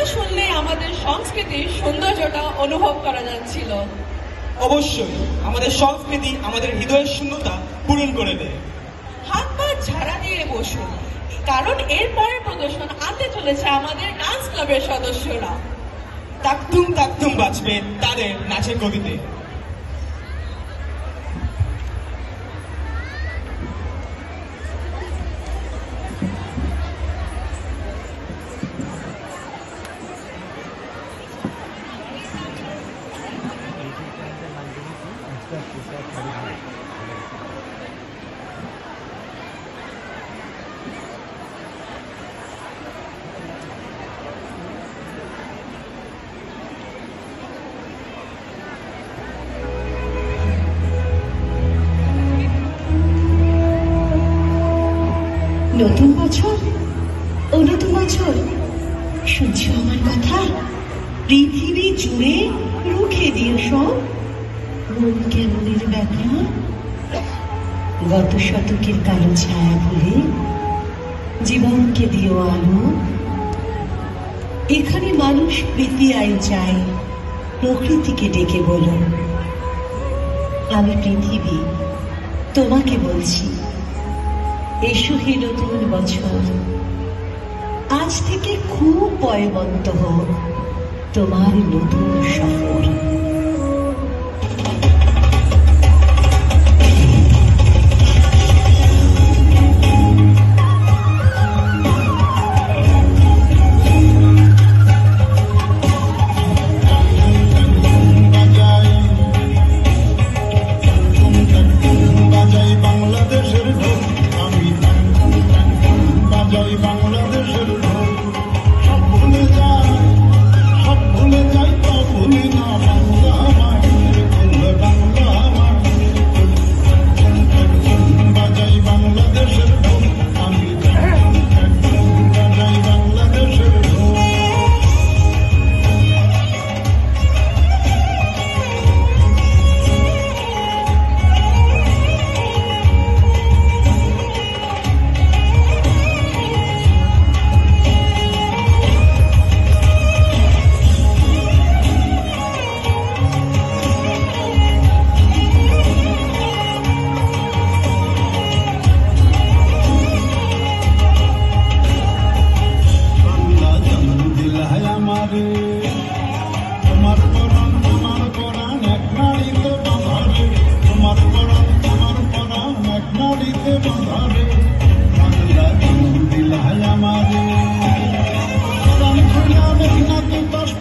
গানটা শুনলে আমাদের সংস্কৃতির সৌন্দর্যটা অনুভব করা যাচ্ছিল। অবশ্যই আমাদের সংস্কৃতি আমাদের হৃদয়ের শূন্যতা পূরণ করে দেয়। হাত পা ঝাড়া দিয়ে বসুন, কারণ এর পরের প্রদর্শন আনতে চলেছে আমাদের ডান্স ক্লাবের সদস্যরা। তাকতুম তাকতুম বাজবে তাদের নাচের গতিতে। নতুন বছর, ও নতুন বছর, শুনছো আমার কথা? পৃথিবী জুড়ে রুখে দিয়ে সব মন কেমনের ব্যাপার। গত শতকের কালো ছায়া ভুলে জীবনকে দিও আলো। এখানে মানুষ প্রীতি আয় চায়, প্রকৃতিকে ডেকে বলো। আমি পৃথিবী তোমাকে বলছি, এসো হে নতুন বছর। আজ থেকে খুব পয়বন্ত হোক তোমার নতুন সফর। তোমার পরাণ আমার পরাণ এক নাড়িতে বাঁধারে, তোমার পরাণ আমার পরাণ এক নাড়িতে বাঁধারে। বাংলা জন্ম দিলায় আমারে, প্রাণ খুলা মেঘনাতে দশ